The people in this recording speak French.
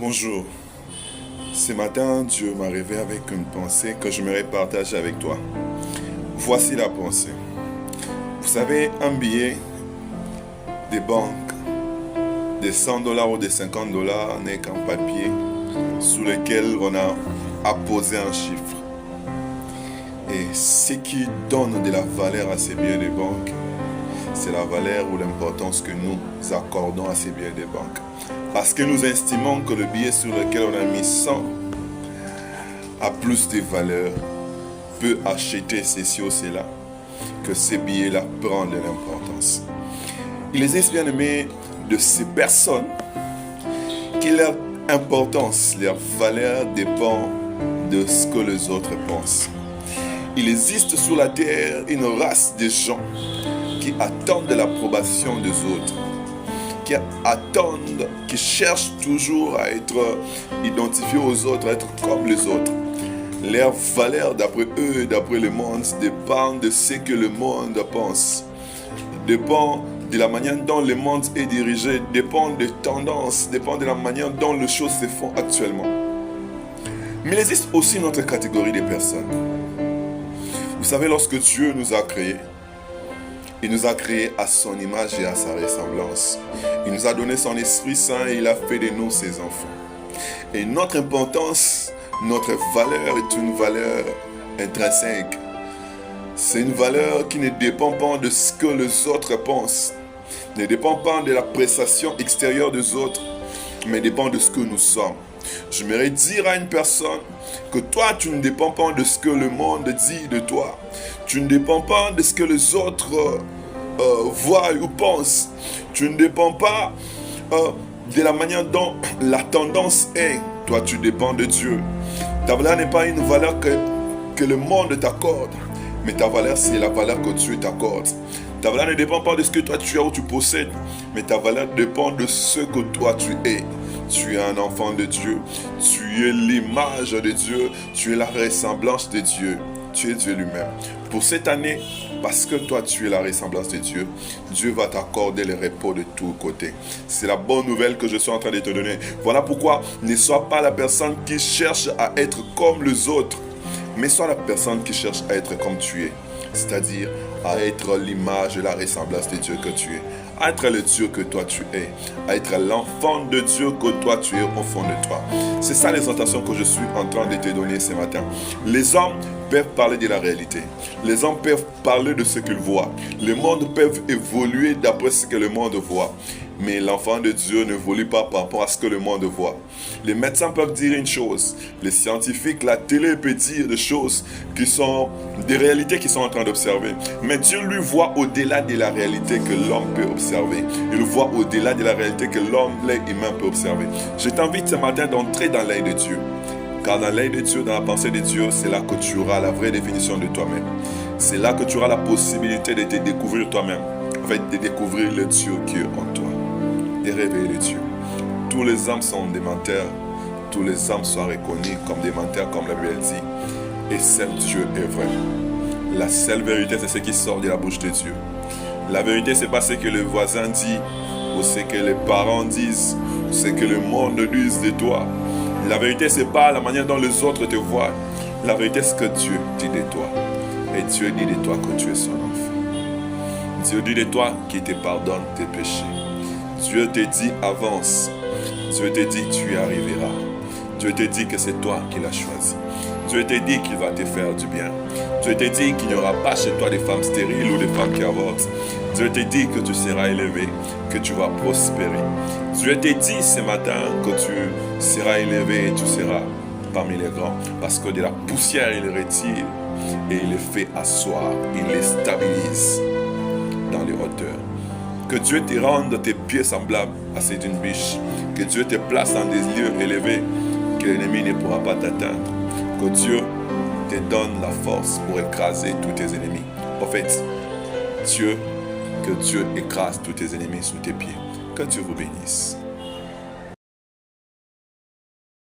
Bonjour. Ce matin, Dieu m'a réveillé avec une pensée que j'aimerais partager avec toi. Voici la pensée. Vous savez, un billet des banques de 100 dollars ou de 50 dollars n'est qu'un papier sous lequel on a apposé un chiffre. Et ce qui donne de la valeur à ces billets de banque, c'est la valeur ou l'importance que nous accordons à ces billets de banque. Parce que nous estimons que le billet sur lequel on a mis 100 a plus de valeur, peut acheter ceci ou cela, que ces billets-là prennent de l'importance. Il existe, bien aimé, de ces personnes qui leur importance, leur valeur dépend de ce que les autres pensent. Il existe sur la terre une race de gens qui attendent de l'approbation des autres, qui attendent, qui cherchent toujours à être identifiés aux autres, à être comme les autres. Leur valeur d'après eux, d'après le monde, dépend de ce que le monde pense, dépend de la manière dont le monde est dirigé, dépend des tendances, dépend de la manière dont les choses se font actuellement. Mais il existe aussi une autre catégorie de personnes. Vous savez, lorsque Dieu nous a créés, il nous a créés à son image et à sa ressemblance. Il nous a donné son Esprit Saint et il a fait de nous ses enfants. Et notre importance, notre valeur est une valeur intrinsèque. C'est une valeur qui ne dépend pas de ce que les autres pensent, ne dépend pas de la prestation extérieure des autres, mais dépend de ce que nous sommes. J'aimerais dire à une personne que toi, tu ne dépends pas de ce que le monde dit de toi. Tu ne dépends pas de ce que les autres voient ou pensent. Tu ne dépends pas de la manière dont la tendance est. Toi, tu dépends de Dieu. Ta valeur n'est pas une valeur que le monde t'accorde, mais ta valeur, c'est la valeur que Dieu t'accorde. Ta valeur ne dépend pas de ce que toi tu as ou tu possèdes, mais ta valeur dépend de ce que toi tu es. Tu es un enfant de Dieu, tu es l'image de Dieu, tu es la ressemblance de Dieu, tu es Dieu lui-même. Pour cette année, parce que toi tu es la ressemblance de Dieu, Dieu va t'accorder le repos de tous côtés. C'est la bonne nouvelle que je suis en train de te donner. Voilà pourquoi ne sois pas la personne qui cherche à être comme les autres, mais sois la personne qui cherche à être comme tu es. C'est-à-dire à être l'image et la ressemblance de Dieu que tu es. À être le Dieu que toi tu es. À être l'enfant de Dieu que toi tu es au fond de toi. C'est ça l'exhortation que je suis en train de te donner ce matin. Les hommes peuvent parler de la réalité. Les hommes peuvent parler de ce qu'ils voient. Le monde peut évoluer d'après ce que le monde voit. Mais l'enfant de Dieu n'évolue pas par rapport à ce que le monde voit. Les médecins peuvent dire une chose. Les scientifiques, la télé peut dire des choses qui sont des réalités qu'ils sont en train d'observer. Mais Dieu lui voit au-delà de la réalité que l'homme peut observer. Il voit au-delà de la réalité que l'homme, l'être humain peut observer. Je t'invite ce matin d'entrer dans l'œil de Dieu. Car dans l'œil de Dieu, dans la pensée de Dieu, c'est là que tu auras la vraie définition de toi-même. C'est là que tu auras la possibilité de te découvrir toi-même. En fait, de découvrir le Dieu qui est en toi. De révéler le Dieu. Tous les hommes sont des menteurs. Tous les hommes sont reconnus comme des menteurs, comme la Bible dit. Et seul Dieu est vrai. La seule vérité, c'est ce qui sort de la bouche de Dieu. La vérité, c'est pas ce que le voisin dit, ou ce que les parents disent, ou ce que le monde dit de toi. La vérité, c'est pas la manière dont les autres te voient. La vérité, c'est ce que Dieu dit de toi. Et Dieu dit de toi que tu es son enfant. Dieu dit de toi qu'il te pardonne tes péchés. Dieu te dit avance. Dieu te dit tu y arriveras. Dieu te dit que c'est toi qui l'as choisi. Dieu te dit qu'il va te faire du bien. Dieu te dit qu'il n'y aura pas chez toi des femmes stériles ou des femmes qui avortent. Dieu te dit que tu seras élevé, que tu vas prospérer. Dieu te dit ce matin que tu seras élevé et tu seras parmi les grands. Parce que de la poussière, il retire et il les fait asseoir. Il les stabilise dans les hauteurs. Que Dieu te rende tes pieds semblables à ceux d'une biche. Que Dieu te place dans des lieux élevés que l'ennemi ne pourra pas t'atteindre. Que Dieu te donne la force pour écraser tous tes ennemis. En fait, que Dieu écrase tous tes ennemis sous tes pieds. Que Dieu vous bénisse.